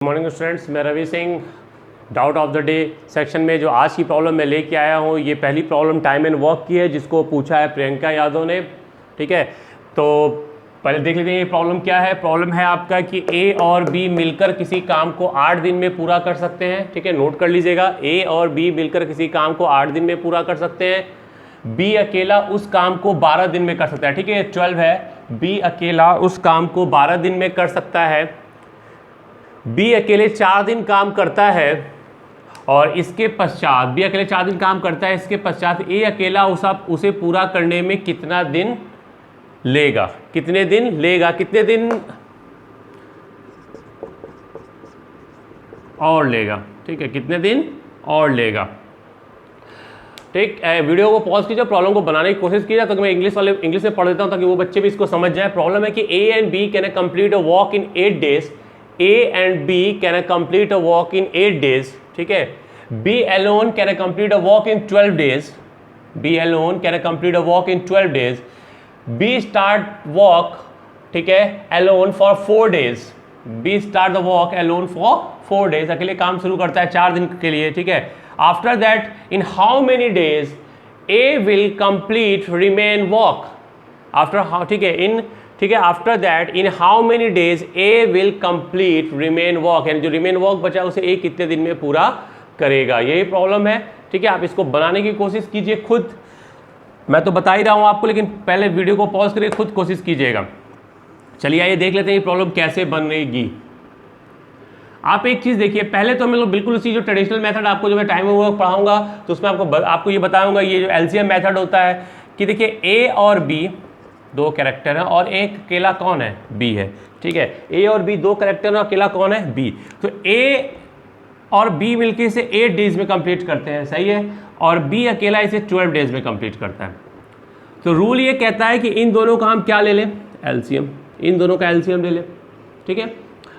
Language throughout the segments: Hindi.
मॉर्निंग स्टूडेंट्स, मैं Ravi Singh. Doubt of the day section में जो आज की प्रॉब्लम मैं लेके आया हूँ, ये पहली प्रॉब्लम टाइम एंड वर्क की है, जिसको पूछा है प्रियंका यादव ने। ठीक है, तो पहले देख लेते हैं ये प्रॉब्लम क्या है। प्रॉब्लम है आपका कि ए और बी मिलकर किसी काम को 8 दिन में पूरा कर सकते हैं। ठीक है, नोट कर लीजिएगा, ए और बी मिलकर किसी काम को 8 दिन में पूरा कर सकते हैं। बी अकेला उस काम को 12 दिन में कर सकता है। ठीक है, 12 है, बी अकेला उस काम को 12 दिन में कर सकता है। बी अकेले 4 दिन काम करता है और इसके पश्चात बी अकेले 4 दिन काम करता है, इसके पश्चात ए अकेला उसे पूरा करने में कितना दिन लेगा, कितने दिन लेगा, कितने दिन और लेगा। ठीक है, कितने दिन और लेगा। ठीक, वीडियो को पॉज कीजिए, प्रॉब्लम को बनाने की कोशिश कीजिए। तो मैं इंग्लिश में पढ़ देता हूँ ताकि वो बच्चे भी इसको समझ जाए। प्रॉब्लम है कि A and B can complete a walk in 8 days। A and B can complete a walk in 8 days. ठीक है, B alone can complete a walk in 12 days. B alone can complete a walk in 12 days. B start walk, ठीक है, alone for 4 days. B start the walk alone for 4 days. अकेले काम शुरू करता है 4 दिन के लिए। ठीक है, after that in how many days A will complete remain walk? After how, ठीक है, ठीक है, after that in how many days A will complete remain walk, यानी जो रिमेन वॉक बचा उसे ए कितने दिन में पूरा करेगा। यही प्रॉब्लम है। ठीक है, आप इसको बनाने की कोशिश कीजिए खुद। मैं तो बता ही रहा हूँ आपको, लेकिन पहले वीडियो को पॉज करके खुद कोशिश कीजिएगा। चलिए आइए देख लेते हैं ये प्रॉब्लम कैसे बनेगी। आप एक चीज़ देखिए, पहले तो हम लोग बिल्कुल उसी जो ट्रेडिशनल मेथड आपको जो मैं टाइम वर्क पढ़ाऊंगा तो उसमें आपको ये बताऊंगा, ये जो एलसीएम मेथड होता है कि देखिए ए और बी दो कैरेक्टर हैं और एक अकेला कौन है, बी है। ठीक है, ए और बी दो कैरेक्टर हैं, अकेला कौन है, बी। तो ए और बी मिलके इसे 8 days में कंप्लीट करते हैं, सही है, और बी अकेला इसे 12 days में कंप्लीट करता है। तो रूल ये कहता है कि इन दोनों का हम क्या ले लें, एलसीएम। इन दोनों का एलसीएम ले लें। ठीक है,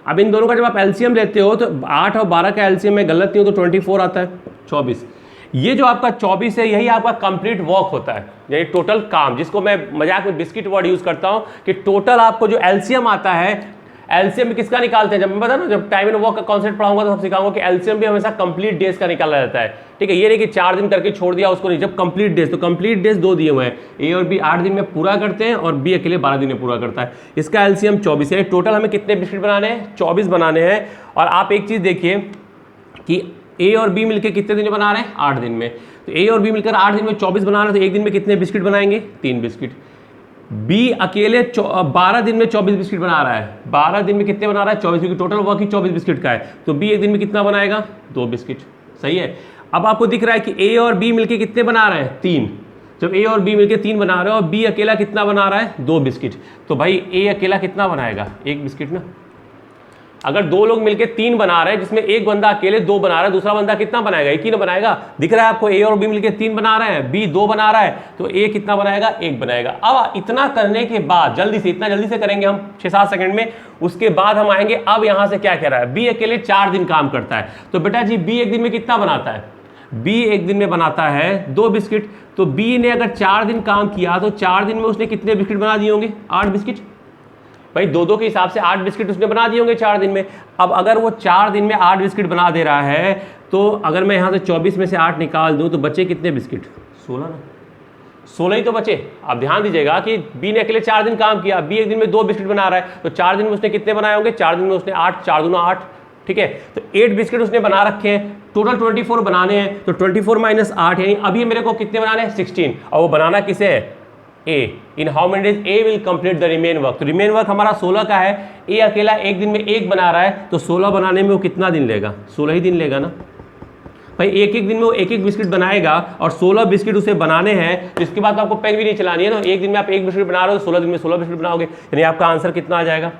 अब इन दोनों का जब आप एलसीएम लेते हो तो 8 और 12 का एलसीएम में गलत नहीं हो तो 24 आता है, 24। ये जो आपका 24 है यही आपका कंप्लीट वॉक होता है, यानी टोटल काम, जिसको मैं मजाक में बिस्किट वर्ड यूज करता हूं कि टोटल आपको जो एलसीएम आता है, एलसीएम में किसका निकालते हैं, जब मैं बता ना, जब टाइम एंड वॉक का कॉन्सेप्ट पढ़ाऊंगा तो सब सिखाऊंगा कि एलसीएम भी हमेशा कंप्लीट डेज का निकाला जाता है। ठीक है, ये नहीं कि 4 दिन करके छोड़ दिया उसको, नहीं, जब कंप्लीट डेज, तो कंप्लीट डेज 2 दिए हुए हैं, ए और बी 8 दिन में पूरा करते हैं और बी अकेले 12 दिन में पूरा करता है। इसका एलसीएम 24 है। टोटल हमें कितने बिस्किट बनाने हैं, 24 बनाने हैं। और आप एक चीज देखिए कि ए और बी मिलकर कितने दिन में बना रहे हैं, 8 दिन में। तो ए और बी मिलकर 8 दिन में 24 बना रहे हैं, तो एक दिन में कितने बिस्किट बनाएंगे, 3 बिस्किट। बी अकेले 12 दिन में 24 बिस्किट बना रहा है, 12 दिन में कितने बना रहा है, 24, क्योंकि टोटल वर्क ही 24 बिस्किट का है। तो बी एक दिन में कितना बनाएगा, 2 बिस्किट। सही है। अब आपको दिख रहा है कि ए और बी मिलकर कितने बना रहे हैं, 3। जब ए और बी मिलकर 3 बना रहे हो और बी अकेला कितना बना रहा है, 2 बिस्किट, तो भाई ए अकेला कितना बनाएगा, 1 बिस्किट ना। अगर 2 लोग मिलकर 3 बना रहे हैं, जिसमें एक बंदा अकेले 2 बना रहा है, दूसरा बंदा कितना बनाएगा, 1 ही ना बनाएगा। दिख रहा है आपको, ए और बी मिलकर 3 बना रहे हैं, बी 2 बना रहा है, तो ए कितना बनाएगा, 1 बनाएगा। अब इतना करने के बाद इतना जल्दी से करेंगे हम 6-7 सेकंड में। उसके बाद हम आएंगे, अब यहां से क्या कह रहा है, बी अकेले 4 दिन काम करता है, तो बेटा जी बी एक दिन में कितना बनाता है, बी एक दिन में बनाता है 2 बिस्किट। तो बी ने अगर 4 दिन काम किया तो 4 दिन में उसने कितने बिस्किट बना दिए होंगे, 8 बिस्किट। भाई 2-2 के हिसाब से 8 बिस्किट उसने बना दिए होंगे 4 दिन में। अब अगर वो 4 दिन में 8 बिस्किट बना दे रहा है, तो अगर मैं यहाँ से 24 में से 8 निकाल दूँ तो बचे कितने बिस्किट, 16 ना, 16 ही तो बचे। आप ध्यान दीजिएगा कि बी ने अकेले 4 दिन काम किया, बी एक दिन में 2 बिस्किट बना रहा है, तो 4 दिन में उसने कितने बनाए होंगे, 4 दिन में उसने 8, 4 दूना 8। ठीक है, तो 8 बिस्किट उसने बना रखे हैं, टोटल 24 बनाने हैं, तो 24 - 8 यानी अभी मेरे को कितने बनाने हैं, 16। और वो बनाना किसे है, A. In how many days A will complete the remain work. तो रिमेन वर्क हमारा 16 का है, ए अकेला एक दिन में 1 बना रहा है, तो 16 बनाने में वो कितना दिन लेगा, 16 ही दिन लेगा ना भाई। एक दिन में वो 1-1 बिस्किट बनाएगा और 16 बिस्किट उसे बनाने हैं, तो इसके बाद तो आपको पेन भी नहीं चलानी है ना। एक दिन में आप 1 बिस्किट बना रहे हो, 16 दिन में 16 बिस्किट बनाओगे, यानी आपका आंसर कितना आ जाएगा,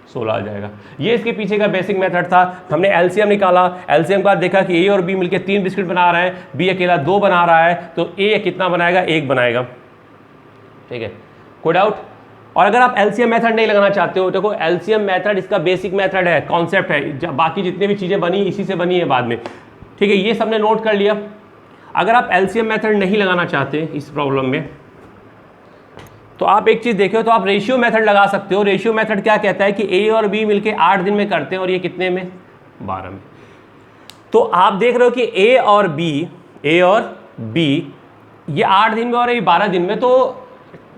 16 आ जाएगा। ये इसके पीछे का बेसिक मेथड था। हमने एलसीएम निकाला, एलसीएम के बाद देखा कि ए और बी मिलकर 3 बिस्किट बना रहे हैं, बी अकेला 2 बना रहा है, तो ए कितना बनाएगा, 1 बनाएगा। ठीक है, कोई डाउट। और अगर आप एलसीएम मेथड नहीं लगाना चाहते हो, देखो एलसीएम मेथड इसका बेसिक मेथड है, कॉन्सेप्ट है, बाकी जितनी भी चीजें बनी इसी से बनी है बाद में। ठीक है, ये सबने नोट कर लिया। अगर आप एलसीएम मेथड नहीं लगाना चाहते इस प्रॉब्लम में, तो आप एक चीज देखो, तो आप रेशियो मेथड लगा सकते हो। रेशियो मेथड क्या कहता है कि ए और बी मिलके 8 दिन में करते हैं और ये कितने में, 12 में। तो आप देख रहे हो कि ए और बी ये 8 दिन में और ये 12 दिन में। तो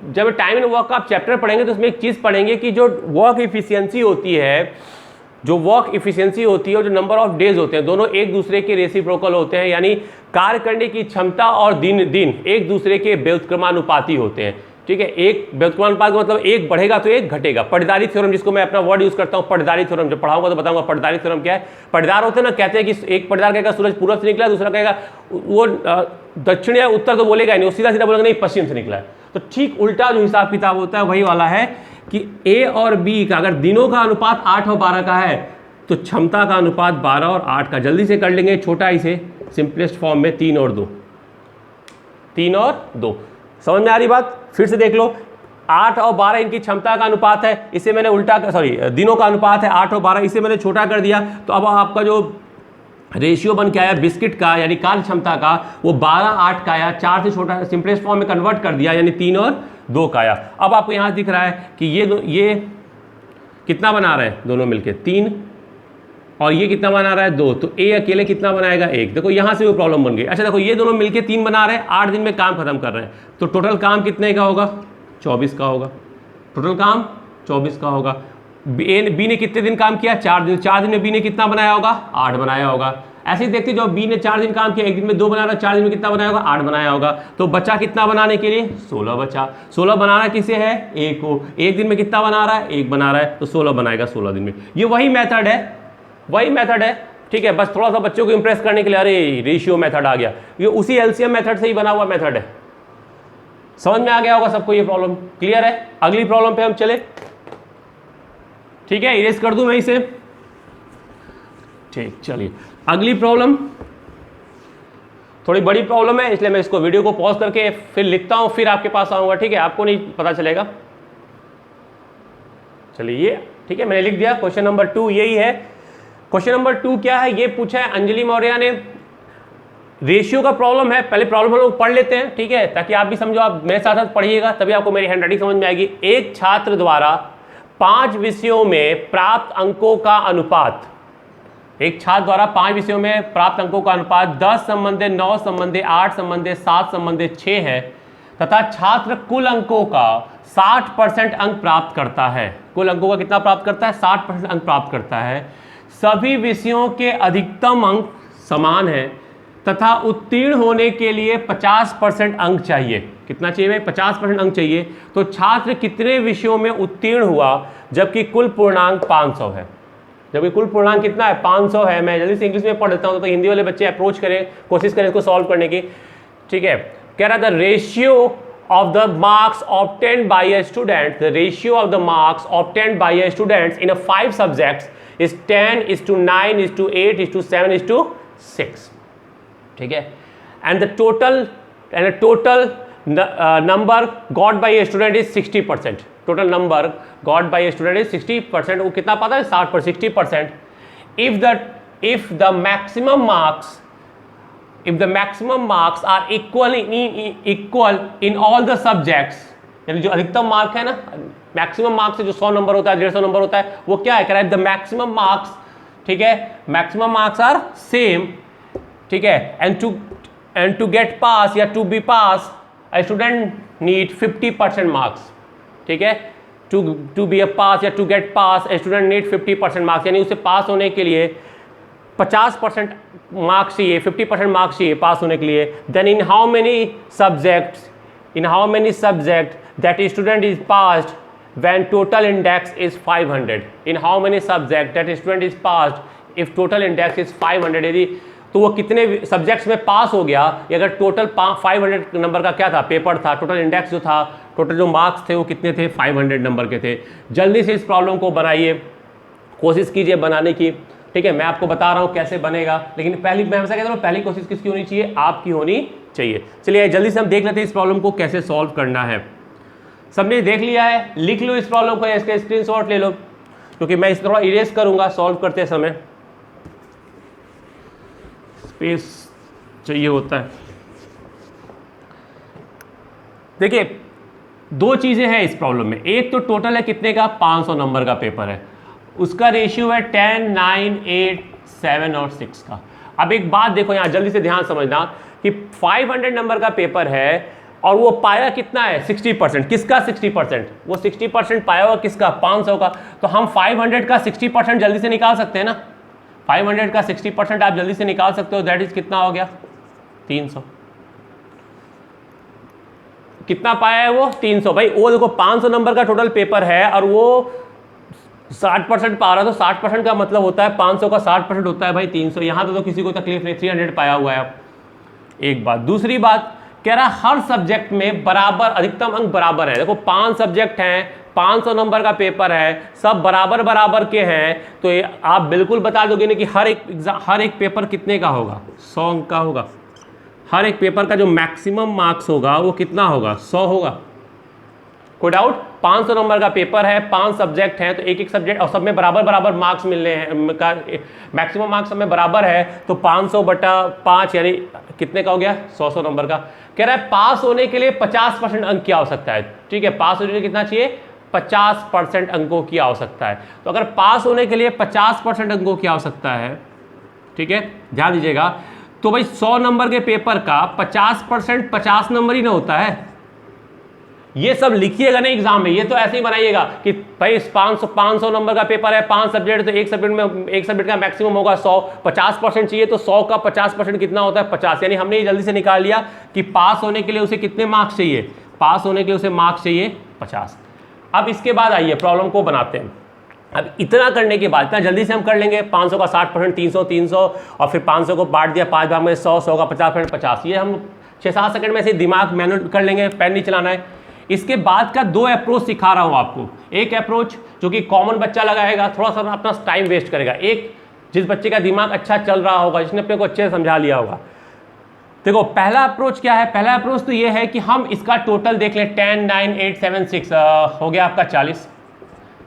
जब टाइम एंड वर्क का आप चैप्टर पढ़ेंगे तो उसमें एक चीज़ पढ़ेंगे कि जो वर्क इफिशियंसी होती है, जो जो नंबर ऑफ डेज होते हैं, दोनों एक दूसरे के रेसिप्रोकल होते हैं, यानी कार्य करने की क्षमता और दिन एक दूसरे के व्युत्क्रमानुपाती होते हैं। ठीक है, एक व्युत्क्रमानुपात का मतलब एक बढ़ेगा तो एक घटेगा। पटदारी थ्योरम, जिसको मैं अपना वर्ड यूज करता हूँ, पटदारी थ्योरम, जब पढ़ाऊंगा तो बताऊंगा पटदारी थ्योरम क्या है। पटदार होते हैं ना, कहते हैं कि एक पटदार कहेगा सूरज पूर्व से निकला, दूसरा कहेगा वो दक्षिण या उत्तर तो बोलेगा नहीं, वो सीधा सीधा बोलेगा नहीं पश्चिम से निकला है। तो ठीक उल्टा जो हिसाब किताब होता है वही वाला है कि ए और बी का अगर दिनों का अनुपात 8 और 12 का है तो क्षमता का अनुपात 12 और 8 का। जल्दी से कर लेंगे छोटा इसे सिंपलेस्ट फॉर्म में, 3 और 2। समझ में आ रही बात? फिर से देख लो, 8 और 12 इनकी क्षमता का अनुपात है, इसे मैंने दिनों का अनुपात है 8 और 12, इसे मैंने छोटा कर दिया। तो अब आपका जो रेशियो बन के आया बिस्किट का यानी कार्य क्षमता का, वो 12-8 का आया, 4 से छोटा सिंपलेस्ट फॉर्म में कन्वर्ट कर दिया, यानी 3 और 2 का आया। अब आपको यहाँ दिख रहा है कि ये कितना बना रहे हैं दोनों मिलके 3, और ये कितना बना रहा है 2, तो ए अकेले कितना बनाएगा 1। देखो यहाँ से वो प्रॉब्लम बन गई। अच्छा देखो, ये दोनों मिलके 3 बना रहे हैं, 8 दिन में काम खत्म कर रहे हैं, तो टोटल काम कितने का होगा? 24 का होगा। टोटल काम 24 का होगा। बी ने कितने दिन काम किया? 4 दिन। 4 दिन में बी ने कितना बनाया होगा? 8 बनाया होगा। ऐसे ही देखते जो बी ने 4 दिन काम किया, 1 दिन में 2 बना रहा, 4 दिन में कितना बनाया होगा? 8 बनाया होगा। तो बचा कितना बनाने के लिए? 16 बचा। 16 बनाना किसे है? ए को। 1 दिन में कितना बना रहा है? 1 बना रहा है, तो 16 बनाएगा 16 दिन में। ये वही मेथड है, ठीक है। बस थोड़ा सा बच्चों को इंप्रेस करने के लिए, अरे रेशियो मेथड आ गया, ये उसी एलसीएम मेथड से ही बना हुआ मेथड है। समझ में आ गया होगा सबको, ये प्रॉब्लम क्लियर है? अगली प्रॉब्लम पे हम चले, ठीक है। इरेज कर दूं मैं इसे, ठीक। चलिए अगली प्रॉब्लम थोड़ी बड़ी प्रॉब्लम है, इसलिए मैं इसको वीडियो को पॉज करके फिर लिखता हूं, फिर आपके पास आऊंगा, ठीक है। आपको नहीं पता चलेगा। चलिए ये ठीक है, मैंने लिख दिया। क्वेश्चन नंबर 2 यही है। क्वेश्चन नंबर 2 क्या है? ये पूछा है अंजलि मौर्य ने, रेशियो का प्रॉब्लम है। पहले प्रॉब्लम हम लोग पढ़ लेते हैं, ठीक है, ताकि आप भी समझो, आप मेरे साथ साथ पढ़िएगा, तभी आपको मेरी हैंडराइटिंग समझ में आएगी। एक छात्र द्वारा 5 विषयों में प्राप्त अंकों का अनुपात, एक छात्र द्वारा 5 विषयों में प्राप्त अंकों का अनुपात 10 संबंधित 9 संबंधित 8 संबंधित 7 संबंधित 6 है, तथा छात्र कुल अंकों का 60% अंक प्राप्त करता है। कुल अंकों का कितना प्राप्त करता है? 60% अंक प्राप्त करता है। सभी विषयों के अधिकतम अंक समान है तथा उत्तीर्ण होने के लिए 50% अंक चाहिए। कितना चाहिए भाई? 50% अंक चाहिए। तो छात्र कितने विषयों में उत्तीर्ण हुआ जबकि कुल पूर्णांक 500 है? जबकि कुल पूर्णांक कितना है? 500 है। मैं जल्दी से इंग्लिश में पढ़ देता हूँ तो हिंदी वाले बच्चे अप्रोच करें, कोशिश करें इसको सॉल्व करने की, ठीक है। कह रहा था ratio of the marks obtained by a student, the ratio of the marks obtained by a student in a 5 subjects is 10:9:8:7:6, ठीक है। and the total number got by a student is 60%. total number got by a student is 60%. वो कितना पाता है? 60%. if the maximum marks are equal in all the subjects, यानी जो अधिकतम मार्क है ना, मैक्सिमम मार्क्स जो 100 नंबर होता है, 150 नंबर होता है, वो क्या है? कह रहा है द मैक्सिमम मार्क्स, ठीक है, मैक्सिमम मार्क्स आर सेम, ठीक है। एंड टू गेट पास या to be pass a student need 50% marks, ठीक है। टू बी अ पास या to get pass a student need 50% marks, यानी उसे पास होने के लिए 50% मार्क्स चाहिए, 50% मार्क्स चाहिए पास होने के लिए। Then in how many subject that student is passed when total index is 500, in how many subject that student is passed if total index is 500, यदि तो वो कितने सब्जेक्ट्स में पास हो गया, अगर टोटल 500 नंबर का क्या था? पेपर था। टोटल इंडेक्स जो था, टोटल जो मार्क्स थे वो कितने थे? 500 नंबर के थे। जल्दी से इस प्रॉब्लम को बनाइए, कोशिश कीजिए बनाने की, ठीक है। मैं आपको बता रहा हूँ कैसे बनेगा, लेकिन मैं हमेशा कहता हूँ पहली कोशिश किसकी होनी चाहिए? आपकी होनी चाहिए। चलिए जल्दी से हम देख लेते हैं इस प्रॉब्लम को कैसे सॉल्व करना है। सबने देख लिया है? लिख लो इस प्रॉब्लम को, इसका स्क्रीनशॉट ले लो, क्योंकि मैं इस थोड़ा इरेज करूंगा सॉल्व करते समय, स्पेस चाहिए होता है। देखिए 2 चीजें हैं इस प्रॉब्लम में। एक तो टोटल है कितने का? 500 नंबर का पेपर है, उसका रेशियो है 10, 9, 8, 7 और 6 का। अब एक बात देखो यहाँ जल्दी से ध्यान समझना कि 500 नंबर का पेपर है और वो पाया कितना है 60%। किसका 60%? वो 60% पाया हुआ किसका? 500 का। तो हम 500 का 60% जल्दी से निकाल सकते हैं ना। 500 का 60% आप जल्दी से निकाल सकते हो। दैट इज कितना हो गया? 300। कितना पाया है वो? 300। भाई वो देखो 500 नंबर का टोटल पेपर है और वो 60% पा रहा है, तो 60% का मतलब होता है 500 का 60% होता है भाई 300। यहां तो किसी को तकलीफ नहीं, 300 पाया हुआ है। अब एक बात, दूसरी बात कह रहा हर सब्जेक्ट में बराबर अधिकतम अंक बराबर है। देखो 5 सब्जेक्ट हैं, 500 नंबर का पेपर है, सब बराबर बराबर के हैं, तो आप बिल्कुल बता दोगे ना कि हर एक पेपर कितने का होगा? 100 अंक का होगा। हर एक पेपर का जो मैक्सिमम मार्क्स होगा वो कितना होगा? 100 होगा। कोई डाउट? 500 नंबर का पेपर है, 5 सब्जेक्ट हैं, तो एक एक सब्जेक्ट और सब में बराबर बराबर मार्क्स मिलने हैं, मैक्सिमम मार्क्स सब में बराबर है, तो 500/5 यानी कितने का हो गया? 100 नंबर का। कह रहा है पास होने के लिए 50% अंक की आवश्यकता है। ठीक है, पास होने के लिए कितना चाहिए? 50% अंकों की आवश्यकता है। तो अगर पास होने के लिए 50% अंकों की आवश्यकता है, ठीक है, ध्यान दीजिएगा, तो भाई 100 नंबर के पेपर का 50% 50 नंबर ही ना होता है। ये सब लिखिएगा नहीं एग्जाम में, ये तो ऐसे ही बनाइएगा कि भाई 500 नंबर का पेपर है, 5 सब्जेक्ट, तो एक सब्जेक्ट का मैक्सिमम होगा 100, 50% चाहिए, तो 100 का 50% कितना होता है? 50। यानी हमने ये जल्दी से निकाल लिया कि पास होने के लिए उसे कितने मार्क्स चाहिए? पास होने के लिए उसे मार्क्स चाहिए 50। अब इसके बाद आइए प्रॉब्लम को बनाते हैं। अब इतना करने के बाद, इतना जल्दी से हम कर लेंगे, 500 का 60%, 300 और फिर 500 को बांट दिया 5 भाग में, 100 का 50%, 50। ये हम 6-7 सेकंड में ऐसे दिमाग मैनुअल कर लेंगे, पेन नहीं चलाना है। इसके बाद का 2 अप्रोच सिखा रहा हूं आपको। एक अप्रोच जो कि कॉमन बच्चा लगाएगा, थोड़ा सा अपना टाइम वेस्ट करेगा। एक जिस बच्चे का दिमाग अच्छा चल रहा होगा, जिसने अपने को अच्छे से समझा लिया होगा। देखो पहला अप्रोच क्या है? पहला अप्रोच तो ये है कि हम इसका टोटल देख लें। 10, 9, 8, 7, 6 हो गया आपका 40,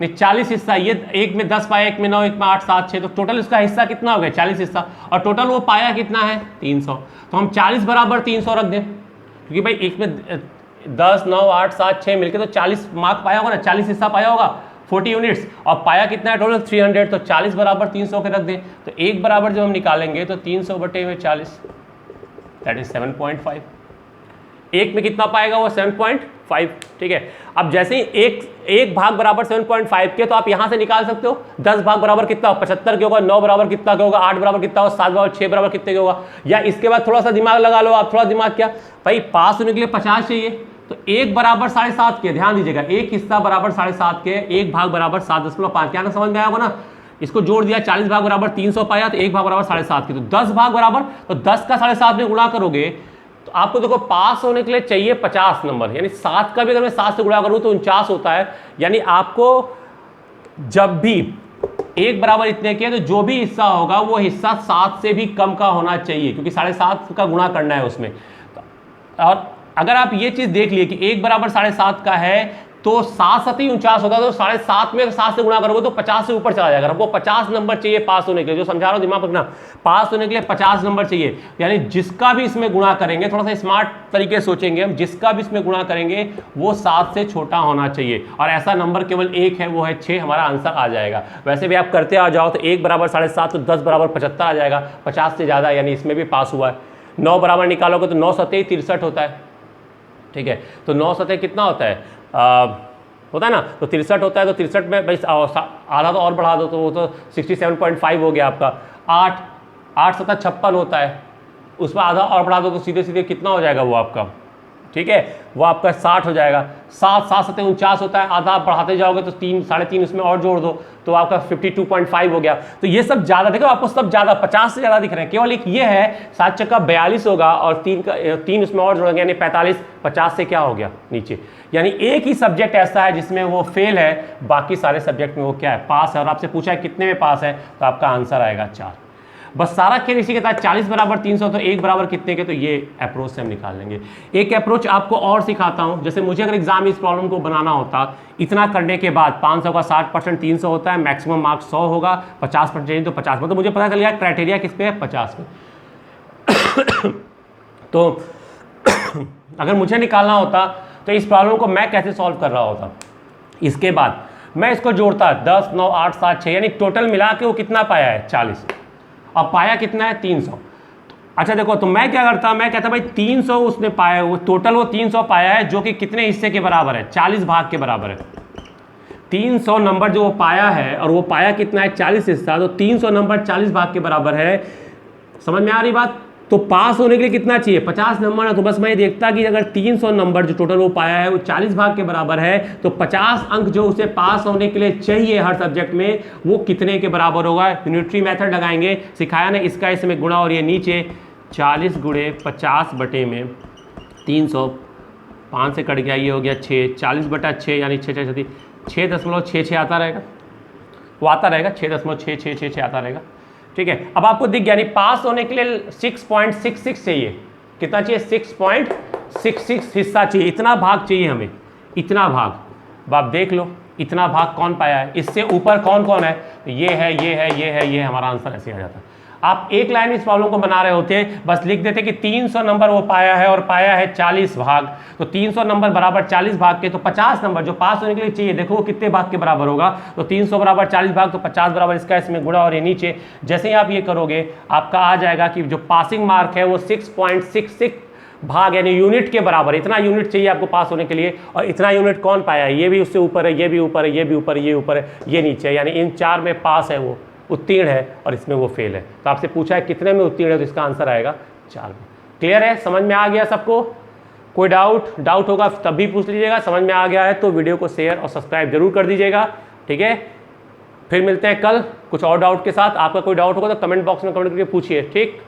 नहीं 40 हिस्सा। ये एक में 10 पाया, एक में 9, एक में 8, 7, 6, तो टोटल इसका हिस्सा कितना हो गया? 40 हिस्सा। और टोटल वो पाया कितना है? 300। तो हम 40 बराबर 300 रख दें, क्योंकि भाई एक में 10, 9, 8, 7, 6 मिलकर तो 40 मार्क पाया होगा ना, 40 हिस्सा पाया होगा, 40 यूनिट्स, और पाया कितना है टोटल? 300। तो 40 बराबर 300 के रख दें, तो एक बराबर जब हम निकालेंगे तो 300/40, दैट इज 7.5। एक में कितना पाएगा वो? 7.5। ठीक है, अब जैसे ही एक भाग बराबर 7.5 के, तो आप यहां से निकाल सकते हो 10 भाग बराबर कितना? 75 के होगा। 9 बराबर कितना के होगा? 8 बराबर कितना होगा? 7 बराबर 6 बराबर कितने के होगा? या इसके बाद थोड़ा सा दिमाग लगा लो आप। थोड़ा दिमाग क्या भाई, पास होने के लिए 50 चाहिए, तो 1 बराबर 7.5 के, ध्यान दीजिएगा, एक हिस्सा बराबर 7.5 के, एक भाग बराबर 7.5। क्या ना समझ में आया होगा ना? इसको जोड़ दिया, 40 भाग बराबर 300 पाया, तो एक भाग बराबर 7.5 के, तो 10 भाग बराबर, तो 10 का 7.5 में गुणा करोगे तो आपको देखो पास होने के लिए चाहिए 50 नंबर, यानी 7 का भी अगर मैं 7 से गुणा करूं तो 49 होता है। यानी आपको जब भी एक बराबर इतने के, तो जो भी हिस्सा होगा वो हिस्सा 7 से भी कम का होना चाहिए, क्योंकि 7.5 का गुणा करना है उसमें। और अगर आप ये चीज देख लिए कि 1 बराबर 7.5 का है, तो 7 7 ही 49 होता है, तो 7.5 में 7 से गुणा करोगे तो 50 से ऊपर चला जाएगा। हमको 50 नंबर चाहिए पास होने के लिए, जो समझा रहा हूं दिमाग रखना, पास होने के लिए 50 नंबर चाहिए। यानी जिसका भी इसमें गुणा करेंगे, थोड़ा सा स्मार्ट तरीके से सोचेंगे हम, जिसका भी इसमें गुणा करेंगे वो 7 से छोटा होना चाहिए, और ऐसा नंबर केवल एक है, वो है 6। हमारा आंसर आ जाएगा। वैसे भी आप करते आ जाओ तो 1 बराबर 7.5, तो 10 बराबर 75 आ जाएगा, 50 से ज़्यादा, यानी इसमें भी पास हुआ है। 9 बराबर निकालोगे तो 9 7 63 होता है। ठीक है, तो 9 7 कितना होता है? होता है ना, तो 63 होता है। तो 63 में भाई आधा तो और बढ़ा दो, तो वो तो 67.5 हो गया आपका। 8 7 56 होता है, उसमें आधा और बढ़ा दो तो सीधे सीधे कितना हो जाएगा वो आपका? ठीक है, वो आपका 60 हो जाएगा। 7 7 7 49 होता है, आधा आप बढ़ाते जाओगे तो 3 3.5 उसमें और जोड़ दो तो आपका 52.5 हो गया। तो ये सब ज़्यादा, देखो आपको सब ज़्यादा 50 से ज़्यादा दिख रहे हैं। केवल एक ये है 7 चक्का 42 होगा, और 3 उसमें और जोड़ेंगे, यानी 45। 50 से क्या हो गया नीचे? यानी एक ही सब्जेक्ट ऐसा है जिसमें वो फेल है, बाकी सारे सब्जेक्ट में वो क्या है? पास है। और आपसे पूछा है कितने में पास है, तो आपका आंसर आएगा 4। बस सारा खेल इसी के साथ। 40 बराबर 300, तो 1 बराबर कितने के? तो ये अप्रोच से हम निकाल लेंगे। एक अप्रोच आपको और सिखाता हूं, जैसे मुझे अगर एग्जाम इस प्रॉब्लम को बनाना होता, इतना करने के बाद 500 का 60% 300 होता है, मैक्सिमम मार्क्स 100 होगा, 50% चाहिए तो 50, मतलब मुझे पता चल गया क्राइटेरिया किस पे है? 50 पे। तो अगर मुझे निकालना होता तो इस प्रॉब्लम को मैं कैसे सॉल्व कर रहा होता? इसके बाद मैं इसको जोड़ता, 10 9 8 7 6, यानी टोटल मिला के वो कितना पाया है? 40। और पाया कितना है 300। अच्छा देखो, तो मैं क्या करता, मैं कहता भाई 300 उसने पाया, वो टोटल वो 300 पाया है, जो कि कितने हिस्से के बराबर है, 40 भाग के बराबर है। 300 नंबर जो वो पाया है, और वो पाया कितना है 40 हिस्सा, तो 300 नंबर 40 भाग के बराबर है। समझ में आ रही बात? तो पास होने के लिए कितना चाहिए, 50 नंबर है। तो बस मैं ये देखता कि अगर 300 नंबर जो टोटल वो पाया है वो 40 भाग के बराबर है, तो 50 अंक जो उसे पास होने के लिए चाहिए हर सब्जेक्ट में, वो कितने के बराबर होगा। यूनिटरी मेथड लगाएंगे, सिखाया ना, इसका इसमें गुणा, और ये नीचे 40 गुणे 50 बटे में 300, 5 से कट गया, ये हो गया 6, 40 बटा 6 यानी 6.66 आता रहेगा, वो आता रहेगा 6.666 आता रहेगा। ठीक है, अब आपको दिख गया, नहीं पास होने के लिए 6.66 चाहिए, कितना चाहिए 6.66 हिस्सा चाहिए, इतना भाग चाहिए हमें, इतना भाग। अब आप देख लो इतना भाग कौन पाया है, इससे ऊपर कौन कौन है, ये है, ये है, ये है, ये हमारा आंसर ऐसे आ जाता है। आप एक लाइन इस प्रॉब्लम को बना रहे होते, बस लिख देते कि 300 नंबर वो पाया है और पाया है 40 भाग, तो 300 नंबर बराबर 40 भाग के, तो 50 नंबर जो पास होने के लिए चाहिए, देखो वो कितने भाग के बराबर होगा, तो 300 बराबर 40 भाग, तो 50 बराबर इसका इसमें गुणा, और ये नीचे जैसे ही आप ये करोगे आपका आ जाएगा कि जो पासिंग मार्क है वो 6.66 भाग यानी यूनिट के बराबर, इतना यूनिट चाहिए आपको पास होने के लिए। और इतना यूनिट कौन पाया है, ये भी उससे ऊपर है, ये भी ऊपर है, ये भी ऊपर है, ये ऊपर है, ये नीचे है, यानी इन 4 में पास है, वो उत्तीर्ण है, और इसमें वो फेल है। तो आपसे पूछा है कितने में उत्तीर्ण है, तो इसका आंसर आएगा 4 में। क्लियर है, समझ में आ गया सबको? कोई डाउट होगा तब भी पूछ लीजिएगा। समझ में आ गया है तो वीडियो को शेयर और सब्सक्राइब जरूर कर दीजिएगा। ठीक है, फिर मिलते हैं कल कुछ और डाउट के साथ। आपका कोई डाउट होगा तो कमेंट बॉक्स में कमेंट करके पूछिए। ठीक।